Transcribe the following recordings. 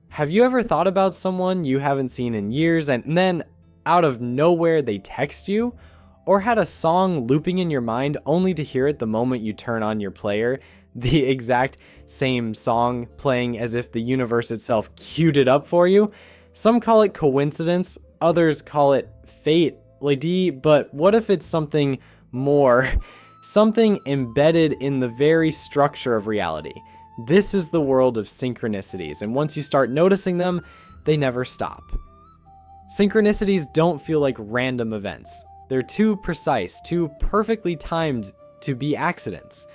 Have you ever thought about someone you haven't seen in years and then out of nowhere they text you? Or had a song looping in your mind only to hear it the moment you turn on your player? The exact same song playing as if the universe itself queued it up for you? Some call it coincidence, others call it fate, lady, but what if it's something more? Something embedded in the very structure of reality. This is the world of synchronicities, and once you start noticing them, they never stop. Synchronicities don't feel like random events. They're too precise, too perfectly timed to be accidents.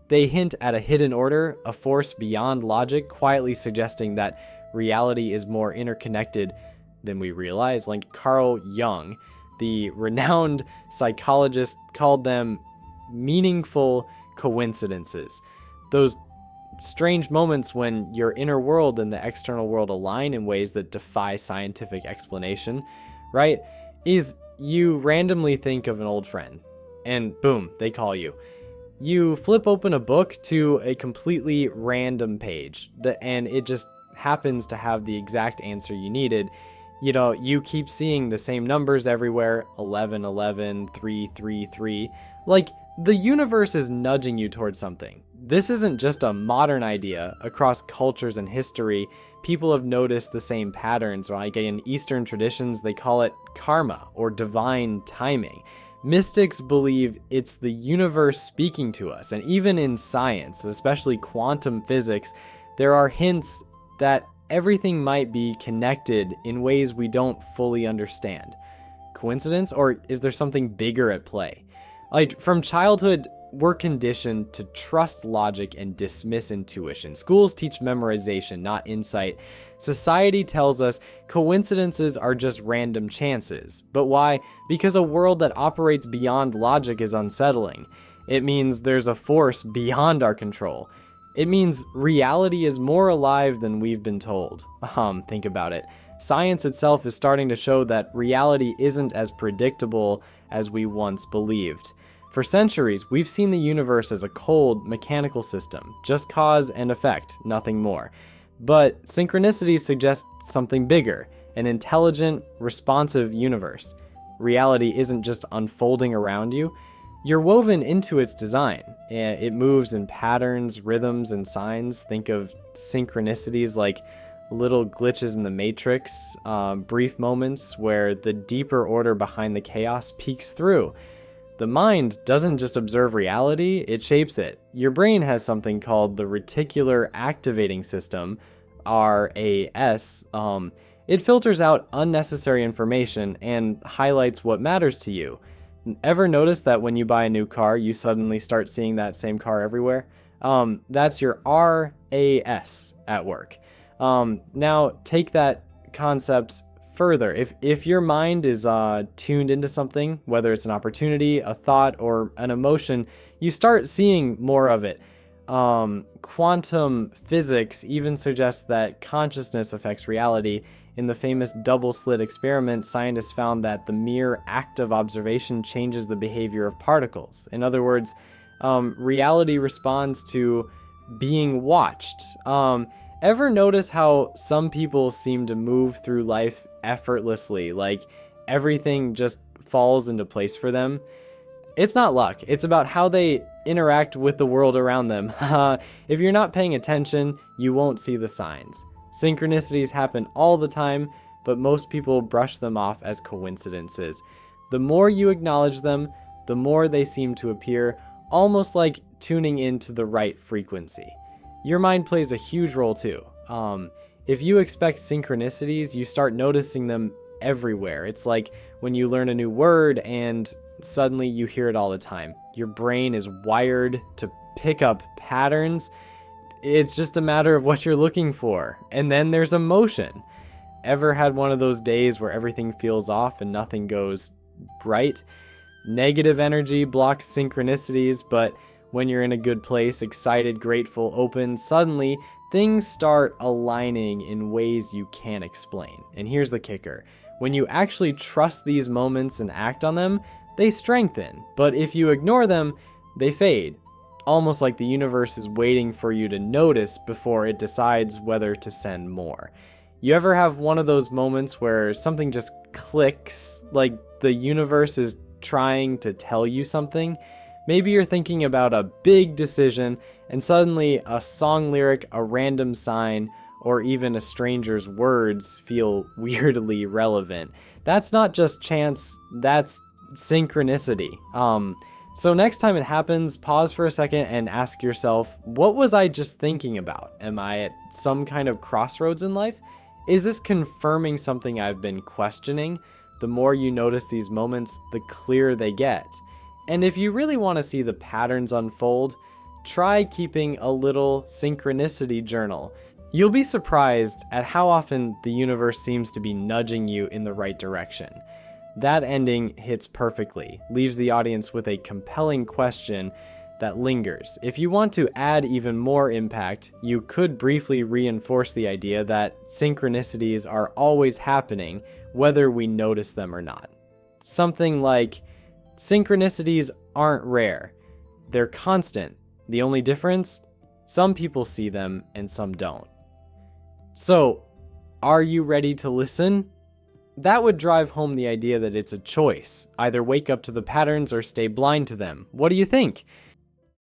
They hint at a hidden order, a force beyond logic, quietly suggesting that reality is more interconnected than we realize. Like Carl Jung, the renowned psychologist, called them meaningful coincidences. Those strange moments when your inner world and the external world align in ways that defy scientific explanation, right? Is you randomly think of an old friend and boom, they call you. You flip open a book to a completely random page and it just happens to have the exact answer you needed. You know, you keep seeing the same numbers everywhere, 11, 11, 3, 3, 3. Like, the universe is nudging you towards something. This isn't just a modern idea. Across cultures and history, people have noticed the same patterns. Like in Eastern traditions, they call it karma or divine timing. Mystics believe it's the universe speaking to us. And even in science, especially quantum physics, there are hints that everything might be connected in ways we don't fully understand. Coincidence, or is there something bigger at play? Like, from childhood, we're conditioned to trust logic and dismiss intuition. Schools teach memorization, not insight. Society tells us coincidences are just random chances. But why? Because a world that operates beyond logic is unsettling. It means there's a force beyond our control. It means reality is more alive than we've been told. Think about it. Science itself is starting to show that reality isn't as predictable as we once believed. For centuries, we've seen the universe as a cold, mechanical system, just cause and effect, nothing more. But synchronicities suggest something bigger, an intelligent, responsive universe. Reality isn't just unfolding around you. You're woven into its design. It moves in patterns, rhythms, and signs. Think of synchronicities like little glitches in the matrix, brief moments where the deeper order behind the chaos peeks through. The mind doesn't just observe reality, it shapes it. Your brain has something called the Reticular Activating System, RAS. It filters out unnecessary information and highlights what matters to you. Ever notice that when you buy a new car, you suddenly start seeing that same car everywhere? That's your RAS at work. Now take that concept further. If your mind is tuned into something, whether it's an opportunity, a thought, or an emotion, you start seeing more of it. Quantum physics even suggests that consciousness affects reality. In the famous double-slit experiment, scientists found that the mere act of observation changes the behavior of particles. In other words, reality responds to being watched. Ever notice how some people seem to move through life effortlessly, like everything just falls into place for them? It's not luck, it's about how they interact with the world around them. If you're not paying attention, you won't see the signs. Synchronicities happen all the time, but most people brush them off as coincidences. The more you acknowledge them, the more they seem to appear, almost like tuning into the right frequency. Your mind plays a huge role too. If you expect synchronicities, you start noticing them everywhere. It's like when you learn a new word and suddenly you hear it all the time. Your brain is wired to pick up patterns. It's just a matter of what you're looking for. And then there's emotion. Ever had one of those days where everything feels off and nothing goes right? Negative energy blocks synchronicities, but when you're in a good place, excited, grateful, open, suddenly things start aligning in ways you can't explain. And here's the kicker. When you actually trust these moments and act on them, they strengthen. But if you ignore them, they fade. Almost like the universe is waiting for you to notice before it decides whether to send more. You ever have one of those moments where something just clicks, like the universe is trying to tell you something? Maybe you're thinking about a big decision, and suddenly a song lyric, a random sign, or even a stranger's words feel weirdly relevant. That's not just chance, that's synchronicity. So next time it happens, pause for a second and ask yourself, what was I just thinking about? Am I at some kind of crossroads in life? Is this confirming something I've been questioning? The more you notice these moments, the clearer they get. And if you really want to see the patterns unfold, try keeping a little synchronicity journal. You'll be surprised at how often the universe seems to be nudging you in the right direction. That ending hits perfectly, leaves the audience with a compelling question that lingers. If you want to add even more impact, you could briefly reinforce the idea that synchronicities are always happening, whether we notice them or not. Something like, synchronicities aren't rare. They're constant. The only difference? Some people see them and some don't. So, are you ready to listen? That would drive home the idea that it's a choice. Either wake up to the patterns or stay blind to them. What do you think?